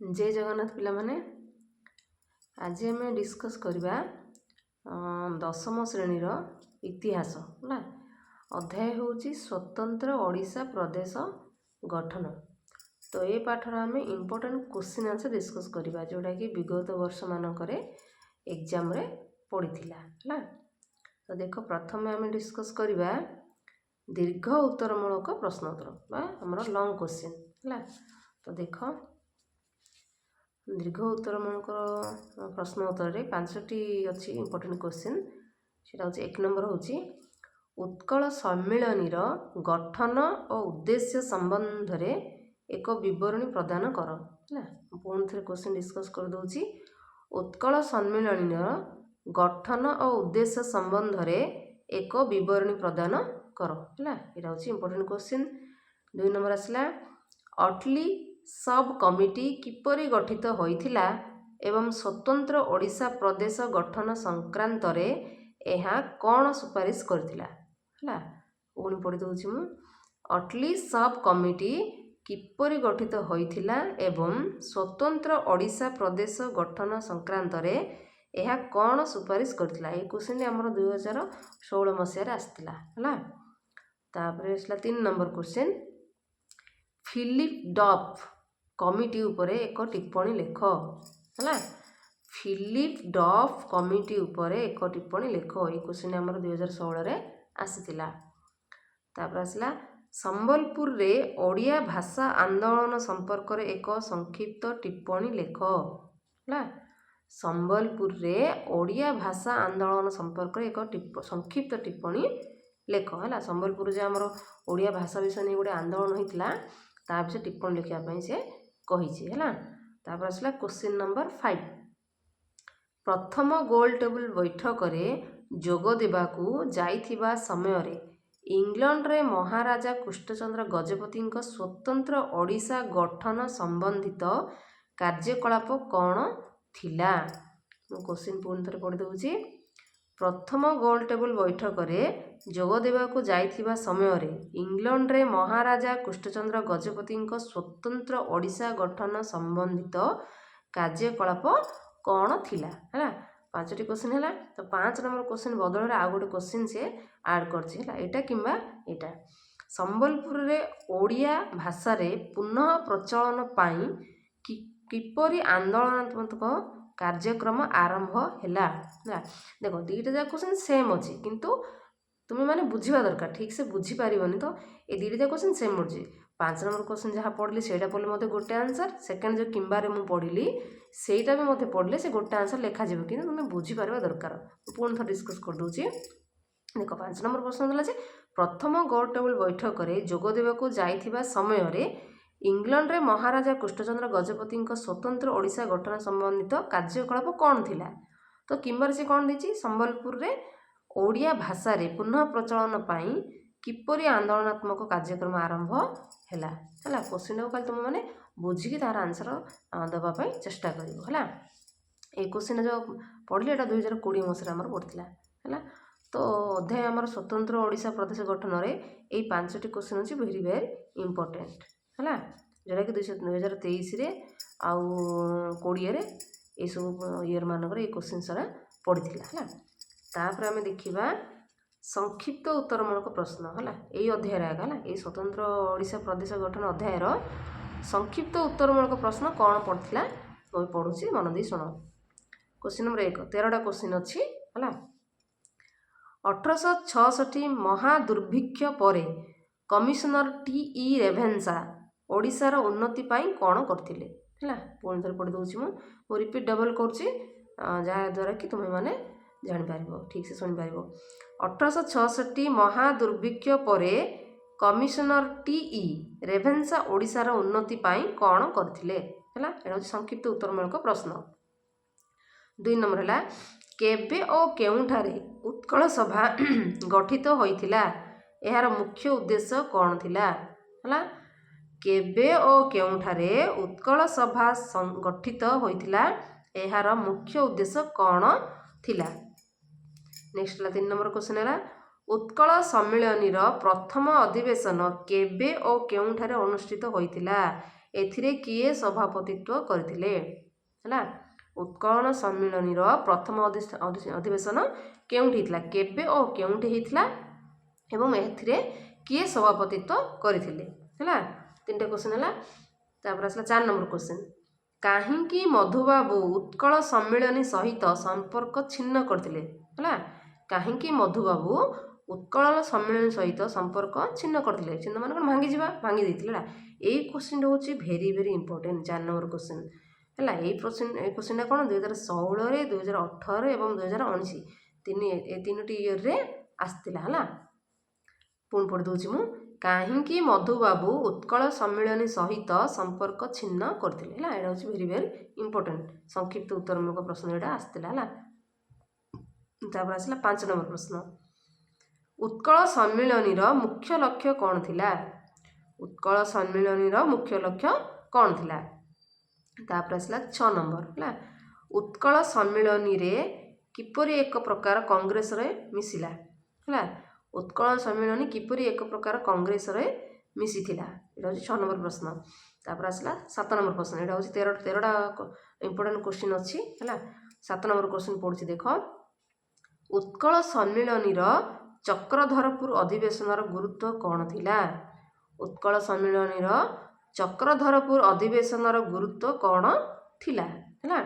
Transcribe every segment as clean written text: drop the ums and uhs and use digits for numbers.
जय जगन्नाथ पिला माने आज आम डिस्कस करवा दशम श्रेणीर इतिहास ना अध्याय हूँ स्वतंत्र ओडिशा प्रदेश गठन। तो ये पाठर आम इम्पोर्टेंट क्वेश्चन आंसर डिस्कस करवा जोटा कि विगत वर्ष मानक एग्जाम रे पड़ीथिला है। तो देख प्रथम आम डिस्कस करवा दीर्घ उत्तरमूलक प्रश्नोत्तर आमर लॉन्ग क्वेश्चन है। तो देख दीर्घ उत्तरमूलक प्रश्न उत्तर में 5टी अच्छी इंपोर्टेंट क्वेश्चन सेटा हूँ। एक नंबर हूँ उत्कल सम्मिलनीर गठन और उद्देश्य संबंध रे एक विवरणी प्रदान कर है। पुणी थे क्वेश्चन डिस्कस कर दूची उत्कल सम्मिलनीर गठन और उद्देश्य संबंध रे एक विवरणी प्रदान कर है। यहाँ हूँ इंपोर्टेंट क्वेश्चन। 2 नंबर आसला अटली सब कमिटी किपरि गठित होइथिला एवं स्वतंत्र ओडिशा प्रदेश गठन संक्रांत रे एहा कौन सुपारिश करथिला है। पुणी पढ़ी दूची मु अटली सब कमिटी किपरि गठित होइथिला एवं स्वतंत्र ओडिशा प्रदेश गठन संक्रांत रे एहा कौन सुपारिश करथिला। ए क्वेश्चन हमर 2016 मसिया रे आस्थिला है। तापर आसला 3 नंबर क्वेश्चन फिलिप डफ कमिटी उपरे एक टिप्पणी लेख है। फिलिप डफ कमिटी उपरे एक टिप्पणी लेख ये क्वेश्चन हमर 2016 रे आसीथिला। तापर आसला संबलपुर रे ओडिया भाषा आंदोलन संपर्क रे एक संक्षिप्त टिप्पणी लेख है। संबलपुर रे ओडिया भाषा आंदोलन संपर्क रे एक संक्षिप्त टिप्पणी लेख है। संबलपुर जे हमर ओडिया भाषा विषय नहीं गोटे आंदोलन होता ता विषय टिप्पणी लिखापी से कही है। तापर आसला क्वेश्चन नंबर 5 प्रथम गोल टेबल बैठक रे जोग देबाकू जाइथिबा समय रे इंग्लैंड रे महाराजा कृष्णचंद्र गजपति स्वतंत्र ओडिशा गठन संबंधित कार्यकलाप कौन थिला। क्वेश्चन पुणी थे पढ़ी दूची प्रथम गोल टेबल बैठक रे जोग देबाकू जाइथिबा समय रे इंग्लैंड रे महाराजा कृष्णचंद्र गजपति स्वतंत्र ओडिशा गठन संबंधित कार्यकलाप कौन थिला है। 5टी क्वेश्चन है। तो 5 नंबर क्वेश्चन बदल आउ गोटे क्वेश्चन से ऐड करटा किंबा एटा संबलपुर रे ओडिया भाषा रे पुनः प्रचलन पाई किपरि आंदोलनात्मक कार्यक्रम आरंभ हैला। देखो दुईटा जा क्वेश्चन सेम अच्छी किंतु तुम्हें माने बुझा दरकार ठीक से बुझी पारिबनी। तो ये दुईटा जा क्वेश्चन सेम पड़ी 5 नंबर क्वेश्चन जहाँ पढ़ली सेटा पढ़ले मते गोटे आंसर सेकेंड जो किंबारे मु पढ़ली सेटा भी मते पढ़ले से गोटे आंसर लिखा जाबो कि तुम्हें बुझी पारिबा दरकार। पुणी थ डिस्कस कर दूची देखो 5 नंबर प्रश्न देला जे प्रथम गोल टेबल बैठक रे जोग देबाकू जाइथिबा समय रे इंग्लैंड रे महाराजा कृष्णचंद्र गजपति स्वतंत्र ओडिशा गठन संबंधित कार्यकलाप कौन थिला। तो किंबार से कौन देछि संबलपुर रे ओडिया भाषा रे पुनः प्रचलन पाई किपरि आंदोलनात्मक कार्यक्रम आरंभ हैला। क्वेश्चन को खाली तुम मैंने बुझिकी तार आंसर दवाई चेष्टा कर है। ये क्वेश्चन जो पढ़ले एटा 2020 मसीह आमर पड़ता है। तो अध्याय आमर स्वतंत्र ओडिशा प्रदेश गठन रे यही 5टी क्वेश्चन अच्छी वेरी वेरी इंपोर्टेंट है जोटा कि 2023 रे आउ 20 ये सब ईयर मानक ये क्वेश्चन सारा पड़ता है। तापर आम देखा संक्षिप्त उत्तरमूलक प्रश्न है यही अध्याय है। ये स्वतंत्र ओडिशा प्रदेश गठन अध्यायर संक्षिप्त उत्तरमूलक प्रश्न कौन पड़ता मुझे पढ़ुची मन दी शुण। क्वेश्चन नंबर 1 13टा क्वेश्चन अच्छी है। 1866 महादुर्भिक्ष पर कमिशनर टी.ई. रेभेन्सा ओडिशार उन्नति पाई कौन करथिले है। पुणी थे पढ़ी दूसरी मु रिपीट डबल करुच्ची जहाँद्वारा कि तुम्हें मैंने जापर ठीक से शुणी पार। 1866 महादुर्भिक्ष पर कमिशनर टी.ई. रेभेन्सा ओडिशार उन्नति पाई कौन करथिले है। यहाँ संक्षिप्त उत्तरमूलक प्रश्न। 2 नंबर है केबे और केउठारे उत्कल सभा गठित होइथिला एहार मुख्य उद्देश्य कौन थिला है। केबे और केउठारे उत्कल सभा गठित होइथिला एहार मुख्य उद्देश्य कौन थिला। नेक्स्ट 3 नंबर क्वेश्चन है ଉତ୍କଳ ସମ୍ମିଳନୀର ପ୍ରଥମ ଅଧିବେଶନ କେବେ ଓ କେଉଁଠାରେ ଅନୁଷ୍ଠିତ ହୋଇଥିଲା? ଏଥିରେ କିଏ ସଭାପତିତ୍ୱ କରିଥିଲେ? ହେଲା, ଉତ୍କଳ ସମ୍ମିଳନୀର ପ୍ରଥମ ଅଧିବେଶନ କେଉଁଠି ହେଇଥିଲା, କେବେ ଓ କେଉଁଠି ହେଇଥିଲା ଏବଂ ଏଥିରେ କିଏ ସଭାପତିତ୍ୱ କରିଥିଲେ? ହେଲା, ତିନିଟା କ୍ୱେଶ୍ଚନ୍ ହେଲା। ତାପରେ ଆସିଲା 4 ନମ୍ବର କ୍ୱେଶ୍ଚନ୍। କାହିଁକି ମଧୁବାବୁ ଉତ୍କଳ ସମ୍ମିଳନୀ ସହିତ ସମ୍ପର୍କ ଛିନ୍ନ କରିଥିଲେ? ହେଲା, କାହିଁକି ମଧୁବାବୁ ଉତ୍କଳ ସମ୍ମିଳନୀ ସହିତ ସମ୍ପର୍କ ଛିନ୍ନ କରିଥିଲେ? ଛିନ୍ନ ମାନେ କ'ଣ, ଭାଙ୍ଗି ଦେଇଥିଲେ। ହେଲା, ଏଇ କ୍ୱେଶ୍ଚନ୍ଟା ହେଉଛି ଭେରି ଇମ୍ପୋର୍ଟାଣ୍ଟ, 4 ନମ୍ବର କ୍ୱେଶ୍ଚନ୍। ହେଲା, ଏଇ କ୍ୱେଶ୍ଚନ୍ଟା କ'ଣ 2016, 2018 ଏବଂ 2019 ଏ ତିନୋଟି ଇୟର୍ରେ ଆସିଥିଲା। ହେଲା, ପୁଣି ପଢ଼ି ଦେଉଛି ମୁଁ। କାହିଁକି ମଧୁବାବୁ ଉତ୍କଳ ସମ୍ମିଳନୀ ସହିତ ସମ୍ପର୍କ ଛିନ୍ନ କରିଥିଲେ? ହେଲା, ଏଇଟା ହେଉଛି ଭେରି ଇମ୍ପୋର୍ଟାଣ୍ଟ, ସଂକ୍ଷିପ୍ତ ଉତ୍ତରମୂଳକ ପ୍ରଶ୍ନ ଏଇଟା ଆସିଥିଲା। ହେଲା, ତାପରେ ଆସିଲା 5 ନମ୍ବର ପ୍ରଶ୍ନ। ଉତ୍କଳ ସମ୍ମିଳନୀର ମୁଖ୍ୟ ଲକ୍ଷ୍ୟ କ'ଣ ଥିଲା? ଉତ୍କଳ ସମ୍ମିଳନୀର ମୁଖ୍ୟ ଲକ୍ଷ୍ୟ କ'ଣ ଥିଲା? ତାପରେ ଆସିଲା 6 ନମ୍ବର। ହେଲା, ଉତ୍କଳ ସମ୍ମିଳନୀରେ କିପରି ଏକ ପ୍ରକାର କଂଗ୍ରେସରେ ମିଶିଲା? ହେଲା, ଉତ୍କଳ ସମ୍ମିଳନୀ କିପରି ଏକ ପ୍ରକାର କଂଗ୍ରେସରେ ମିଶିଥିଲା? ଏଇଟା ହେଉଛି 6 ନମ୍ବର ପ୍ରଶ୍ନ। ତାପରେ ଆସିଲା 7 ନମ୍ବର ପ୍ରଶ୍ନ। ଏଇଟା ହେଉଛି 13ଟା ଇମ୍ପୋର୍ଟାଣ୍ଟ କ୍ୱେଶ୍ଚିନ୍ ଅଛି। ହେଲା, 7 ନମ୍ବର କ୍ୱେଶ୍ଚିନ୍ ପଡ଼ୁଛି ଦେଖ। ଉତ୍କଳ ସମ୍ମିଳନୀର ଚକ୍ରଧରପୁର ଅଧିବେଶନର ଗୁରୁତ୍ୱ କ'ଣ ଥିଲା? ଉତ୍କଳ ସମ୍ମିଳନୀର ଚକ୍ରଧରପୁର ଅଧିବେଶନର ଗୁରୁତ୍ୱ କ'ଣ ଥିଲା? ହେଲା,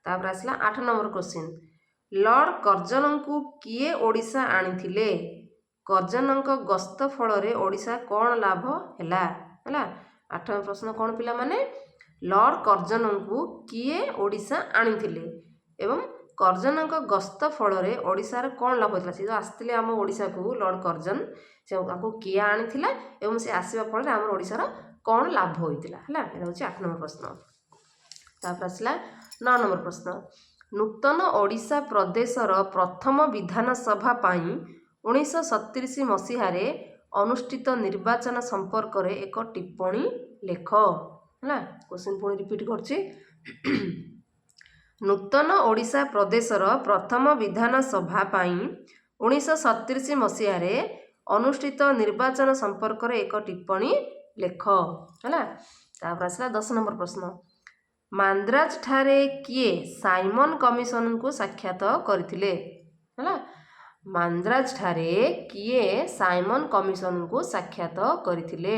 ତାପରେ ଆସିଲା 8 ନମ୍ବର କ୍ୱେଶ୍ଚିନ୍। ଲର୍ଡ଼ କର୍ଜନଙ୍କୁ କିଏ ଓଡ଼ିଶା ଆଣିଥିଲେ? କର୍ଜନଙ୍କ ଗସ୍ତ ଫଳରେ ଓଡ଼ିଶା କ'ଣ ଲାଭ ହେଲା? ହେଲା, 8 ନମ୍ବର ପ୍ରଶ୍ନ କ'ଣ ପିଲାମାନେ? ଲର୍ଡ଼ କର୍ଜନଙ୍କୁ କିଏ ଓଡ଼ିଶା ଆଣିଥିଲେ ଏବଂ କର୍ଜନଙ୍କ ଗସ୍ତ ଫଳରେ ଓଡ଼ିଶାର କ'ଣ ଲାଭ ହୋଇଥିଲା? ସେ ଯେଉଁ ଆସିଥିଲେ ଆମ ଓଡ଼ିଶାକୁ ଲର୍ଡ଼ କର୍ଜନ, ସେ ତାଙ୍କୁ କିଏ ଆଣିଥିଲା ଏବଂ ସେ ଆସିବା ଫଳରେ ଆମର ଓଡ଼ିଶାର କ'ଣ ଲାଭ ହୋଇଥିଲା? ହେଲା, ଏଇଟା ହେଉଛି 8 ନମ୍ବର ପ୍ରଶ୍ନ। ତାପରେ ଆସିଲା 9 ନମ୍ବର ପ୍ରଶ୍ନ। ନୂତନ ଓଡ଼ିଶା ପ୍ରଦେଶର ପ୍ରଥମ ବିଧାନସଭା ପାଇଁ 1937 ମସିହାରେ ଅନୁଷ୍ଠିତ ନିର୍ବାଚନ ସମ୍ପର୍କରେ ଏକ ଟିପ୍ପଣୀ ଲେଖ। ହେଲା, କ୍ୱେଶ୍ଚନ୍ ପୁଣି ରିପିଟ୍ କରୁଛି। ନୂତନ ଓଡ଼ିଶା ପ୍ରଦେଶର ପ୍ରଥମ ବିଧାନସଭା ପାଇଁ 1937 ମସିହାରେ ଅନୁଷ୍ଠିତ ନିର୍ବାଚନ ସମ୍ପର୍କରେ ଏକ ଟିପ୍ପଣୀ ଲେଖ। ହେଲା, ତାପରେ ଆସିଲା 10 ନମ୍ବର ପ୍ରଶ୍ନ। ମାନ୍ଦ୍ରାଜ ଠାରେ କିଏ ସାଇମନ କମିଶନଙ୍କୁ ସାକ୍ଷାତ କରିଥିଲେ? ହେଲା, ମାନ୍ଦ୍ରାଜ ଠାରେ କିଏ ସାଇମନ କମିଶନଙ୍କୁ ସାକ୍ଷାତ କରିଥିଲେ?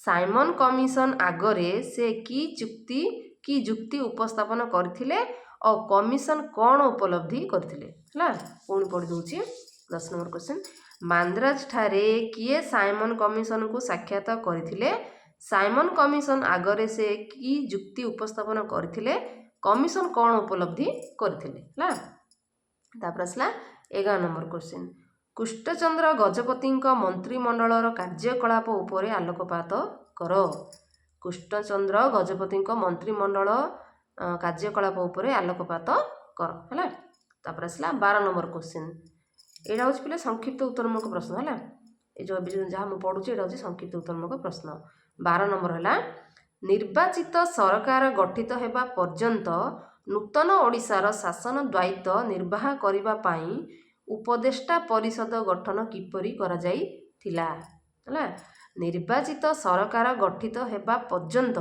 ସାଇମନ କମିଶନ ଆଗରେ ସେ କି ଯୁକ୍ତି ଉପସ୍ଥାପନ କରିଥିଲେ ଓ କମିଶନ କ'ଣ ଉପଲବ୍ଧି କରିଥିଲେ? ହେଲା, ପୁଣି ପଢ଼ି ଦେଉଛି 10 ନମ୍ବର କ୍ୱେଶ୍ଚନ୍। ମାନ୍ଦ୍ରାଜ ଠାରେ କିଏ ସାଇମନ କମିଶନଙ୍କୁ ସାକ୍ଷାତ କରିଥିଲେ? ସାଇମନ କମିଶନ ଆଗରେ ସେ କି ଯୁକ୍ତି ଉପସ୍ଥାପନ କରିଥିଲେ? କମିଶନ କ'ଣ ଉପଲବ୍ଧି କରିଥିଲେ? ହେଲା, ତାପରେ ଆସିଲା 11 ନମ୍ବର କ୍ୱେଶ୍ଚନ୍। କୃଷ୍ଣଚନ୍ଦ୍ର ଗଜପତିଙ୍କ ମନ୍ତ୍ରିମଣ୍ଡଳର କାର୍ଯ୍ୟକଳାପ ଉପରେ ଆଲୋକପାତ କର। କୃଷ୍ଣଚନ୍ଦ୍ର ଗଜପତିଙ୍କ ମନ୍ତ୍ରିମଣ୍ଡଳ କାର୍ଯ୍ୟକଳାପ ଉପରେ ଆଲୋକପାତ କର। ହେଲା, ତାପରେ ଆସିଲା 12 ନମ୍ବର କ୍ୱେଶ୍ଚନ୍। ଏଇଟା ହେଉଛି ପିଲା ସଂକ୍ଷିପ୍ତ ଉତ୍ତରମୂଳକ ପ୍ରଶ୍ନ। ହେଲା, ଏ ଯେଉଁ ଯାହା ମୁଁ ପଢ଼ୁଛି ଏଇଟା ହେଉଛି ସଂକ୍ଷିପ୍ତ ଉତ୍ତରମୂଳକ ପ୍ରଶ୍ନ। 12 ନମ୍ବର ହେଲା, ନିର୍ବାଚିତ ସରକାର ଗଠିତ ହେବା ପର୍ଯ୍ୟନ୍ତ ନୂତନ ଓଡ଼ିଶାର ଶାସନ ଦାୟିତ୍ୱ ନିର୍ବାହ କରିବା ପାଇଁ ଉପଦେଷ୍ଟା ପରିଷଦ ଗଠନ କିପରି କରାଯାଇଥିଲା? ହେଲା, ନିର୍ବାଚିତ ସରକାର ଗଠିତ ହେବା ପର୍ଯ୍ୟନ୍ତ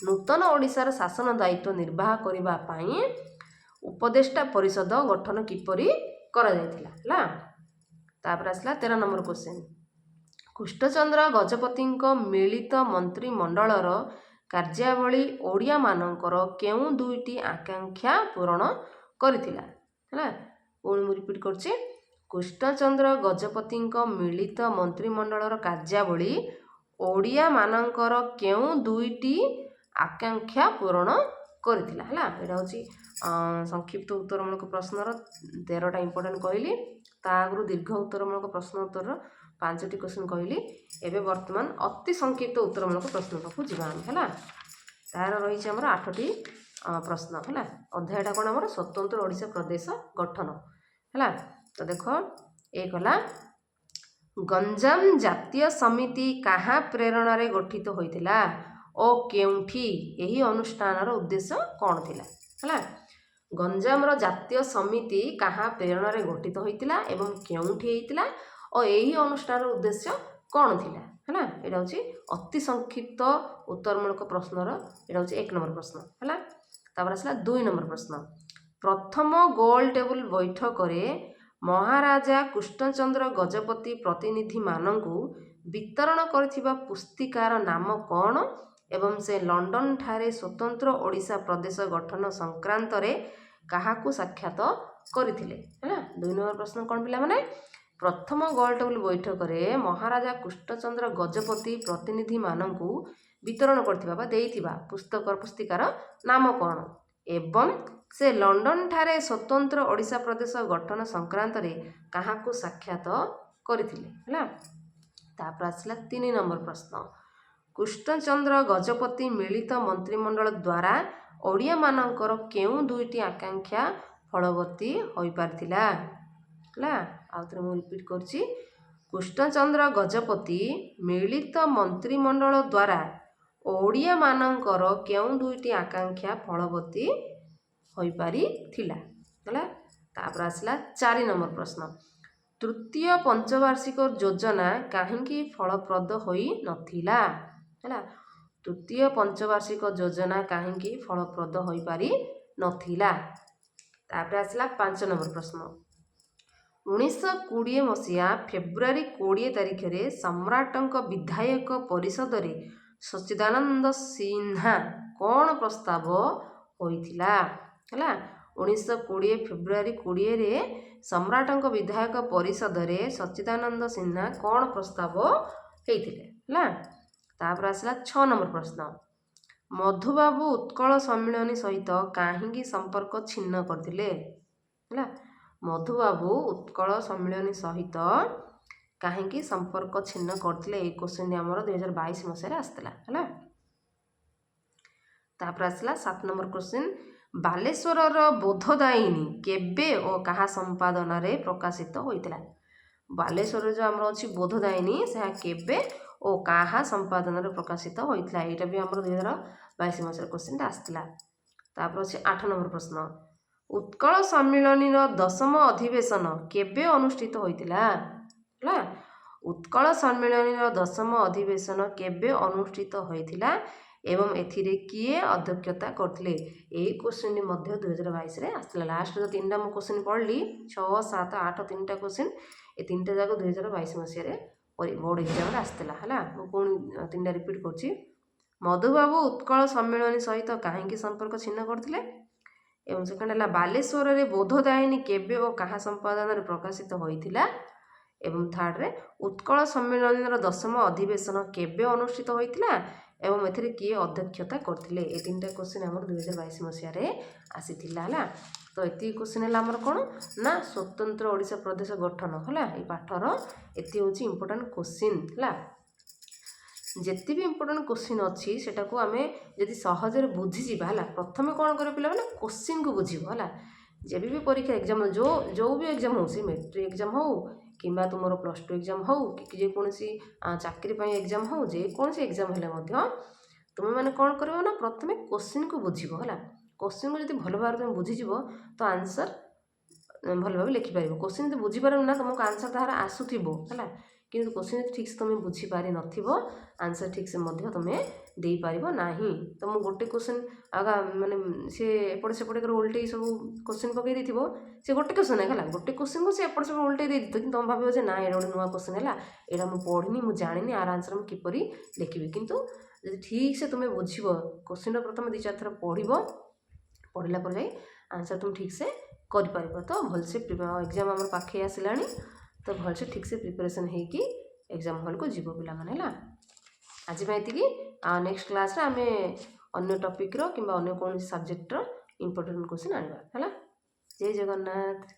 ନୂତନ ଓଡ଼ିଶାର ଶାସନ ଦାୟିତ୍ୱ ନିର୍ବାହ କରିବା ପାଇଁ ଉପଦେଷ୍ଟା ପରିଷଦ ଗଠନ କିପରି କରାଯାଇଥିଲା? ହେଲା, ତାପରେ ଆସିଲା 13 ନମ୍ବର କ୍ୱେଶ୍ଚନ୍। କୃଷ୍ଣଚନ୍ଦ୍ର ଗଜପତିଙ୍କ ମିଳିତ ମନ୍ତ୍ରିମଣ୍ଡଳର କାର୍ଯ୍ୟାବଳୀ ଓଡ଼ିଆମାନଙ୍କର କେଉଁ 2ଟି ଆକାଂକ୍ଷା ପୂରଣ କରିଥିଲା? ହେଲା, ପୁଣି ମୁଁ ରିପିଟ୍ କରୁଛି। କୃଷ୍ଣଚନ୍ଦ୍ର ଗଜପତିଙ୍କ ମିଳିତ ମନ୍ତ୍ରିମଣ୍ଡଳର କାର୍ଯ୍ୟାବଳୀ ଓଡ଼ିଆମାନଙ୍କର କେଉଁ 2ଟି ଆକାଂକ୍ଷା ପୂରଣ କରିଥିଲା? ହେଲା, ଏଇଟା ହେଉଛି ସଂକ୍ଷିପ୍ତ ଉତ୍ତରମୂଳକ ପ୍ରଶ୍ନର 13ଟା ଇମ୍ପୋର୍ଟାଣ୍ଟ କହିଲି। ତା ଆଗରୁ ଦୀର୍ଘ ଉତ୍ତରମୂଳକ ପ୍ରଶ୍ନ ଉତ୍ତରର 5ଟି କ୍ୱେଶ୍ଚନ୍ କହିଲି। ଏବେ ବର୍ତ୍ତମାନ ଅତି ସଂକ୍ଷିପ୍ତ ଉତ୍ତରମୂଳକ ପ୍ରଶ୍ନ ପାଖକୁ ଯିବା ଆମେ। ହେଲା, ତାର ରହିଛି ଆମର 8ଟି ପ୍ରଶ୍ନ। ହେଲା, ଅଧ୍ୟାୟଟା କ'ଣ ଆମର ସ୍ୱତନ୍ତ୍ର ଓଡ଼ିଶା ପ୍ରଦେଶ ଗଠନ। ହେଲା, ତ ଦେଖ, ଏକ ହେଲା ଗଞ୍ଜାମ ଜାତୀୟ ସମିତି କାହା ପ୍ରେରଣାରେ ଗଠିତ ହୋଇଥିଲା ଓ କେଉଁଠି? ଏହି ଅନୁଷ୍ଠାନର ଉଦ୍ଦେଶ୍ୟ କ'ଣ ଥିଲା? ହେଲା, ଗଞ୍ଜାମର ଜାତୀୟ ସମିତି କାହା ପ୍ରେରଣାରେ ଗଠିତ ହୋଇଥିଲା ଏବଂ କେଉଁଠି ହେଇଥିଲା और यही अनुष्ठान उद्देश्य कौन थिला है यहाँ हूँ अति संक्षिप्त उत्तरमूलक प्रश्नर यहाँ हूँ 1 नंबर प्रश्न है। तापर आसला 2 नंबर प्रश्न प्रथम गोल टेबुल बैठक महाराजा कृष्णचंद्र गजपति प्रतिनिधि मानू वितरण करथिबा पुस्तिकार नाम कौन एवं से लंडन ठारे स्वतंत्र ओडिशा प्रदेश गठन संक्रांत रे काहाकू साक्षात करथिले है। 2 नंबर प्रश्न कौन पिला माने प्रथम गोल टेबुल बैठक महाराजा कृष्णचंद्र गजपति प्रतिनिधि मानू वितरण करथिबा देइथिबा पुस्तिकार नाम कौन एवं से लंडन ठारे स्वतंत्र ओडिशा प्रदेश गठन संक्रांत रे काहाकू साक्षात करथिले है। तापर आसला 3 नंबर प्रश्न कृष्णचंद्र गजपति मिलित मंत्रिमंडल द्वारा ओडिया मानकर केउं 2टी आकांक्षा फलवती होई पारथिला है। आउ थे मुझे रिपीट करछि कृष्णचंद्र गजपति मिलित मंत्रिमंडल द्वारा ओडिया मानकर केउं 2टी आकांक्षा फलवती होई पारिथिला है। तापर आसला 4 नंबर प्रश्न तृतीय पंचवार्षिक योजना काहींकी फलप्रद होई नथिला है। तृतीय पंचवार्षिक योजना काहींकी फलप्रद होई पारि नथिला। तापर आसला 5 नंबर प्रश्न 1920 मसीहा फेब्रुआरी 20 तारिख रे सम्राटक विधायक परिषद रे सच्चिदानंद सिन्हा कौन प्रस्ताव होइथिला है। 1920 फेब्रुआरी 20 रे सम्राटक विधायक परिषद रे सच्चिदानंद सिन्हा कौन प्रस्ताव होइथिले है। तापर आसला 6 नंबर प्रश्न मधुबाबू उत्कल सम्मिलनी सहित काहींकी संपर्क छिन्न करथिले है। मधुबाबू उत्कल सम्मिलनी सहित काहींकी संपर्क छिन्न करथिले ए क्वेश्चन हमर 2022 मसीह आसला है। तापर आसला 7 नंबर क्वेश्चन बालेश्वर बोधदायिनी केबे और कहा संपादन रे प्रकाशित होइतिला। बालेश्वर जो आमर अछि बोधदायिनी से केबे और कहा संपादन रे प्रकाशित होइतिला एटा भी हमर 2022 मसीह क्वेश्चन आसला। तापर अछि 8 नंबर प्रश्न उत्कल सम्मिलनी रो 10म अधिवेशन केबे अनुष्ठित होइतिला है। उत्कल सम्मिलनी रो 10म अधिवेशन केबे अनुष्ठित होइतिला एवं एथिरे किए अध्यक्षता करथिले एही क्वेश्चन मध्य 2022 रे आसला। लास्ट जो 3टा मो क्वेश्चन पढ़ली 6 7 8 3टा क्वेश्चन ए 3टा जाक 2022 मसीह रे बोर्ड एग्जाम रे आसला है। मो कोन 3टा रिपीट करछि मधुबाबू उत्कल सम्मिलनी सहित काहींकी संपर्क छिन्न करथिले एवं सेकंड है बालेश्वर रे बोधदायिनी केबे और कहा संपादन रे प्रकाशित होइथिला एवं थर्ड रे उत्कल सम्मिलनी रो 10म अधिवेशन केबे अनुष्ठित होइथिला एवं एथिरे किए अध्यक्षता करथिले ए 3टा क्वेश्चन हमर 2022 मसीह रे आसीथिला है। तो एति क्वेश्चन है हमर कोन ना स्वतंत्र ओडिशा प्रदेश गठन है ए पाठर एति होची इंपोर्टेंट क्वेश्चन है। जेति भी इंपोर्टेंट क्वेश्चन अच्छी सेटा को आमे यदि सहजरे बुझी जिबा है प्रथमे कोन करे पिला माने क्वेश्चन को बुझिबो है। जेबी भी परीक्षा एग्जाम जो भी एग्जाम हो सी मैट्रिक एग्जाम हो किंबा तुमर +2 एग्जाम हो कि जे कोनसी चाकरी पई एग्जाम हो जे कोनसी एग्जाम हेले मध्य तुम माने कोन करबो ना प्रथमे क्वेश्चन को बुझिबो है। क्वेश्चन को यदि भल भाव तुम बुझीजिबो तो आंसर भल भाव लिखि पारिबो। क्वेश्चन यदि बुझी पारबो ना तुमको आंसर ताहार आसुथिबो है किंतु क्वेश्चन यदि ठीक से तुम बुझी पारि नथिबो आंसर ठीक से मध्य तुमे देई पारिबो नाही। तो मु गोटे क्वेश्चन आगा माने से एपटे सेपटे कर उल्टे सब क्वेश्चन पकई देथिबो से गोटे क्वेश्चन है गोटे क्वेश्चन को से एपटे सब उल्टे दे दितो किंतु तुम भाबिबो जे ना एडा नुवा क्वेश्चन है एडा मु पढ़िनी मु जानिनी आर आंसर मु किपरि लिखिबि। किंतु यदि ठीक से तुमे बुझिबो क्वेश्चन प्रथम 2-4 थर पढ़िबो पढ़िला पर जाई आंसर तुम ठीक से कर पारिबो। तो भल से एग्जाम हमर पाखे आसिलानी तो भल से ठीक से प्रिपरेशन है कि एग्जाम हॉल को जीवो पिला माने ला। आज एतिकी नेक्स्ट क्लास रे आमे अन्य टॉपिक रो किंबा अन्य कोन सब्जेक्ट रो इंपोर्टेंट क्वेश्चन आनिबा है। जय जगन्नाथ।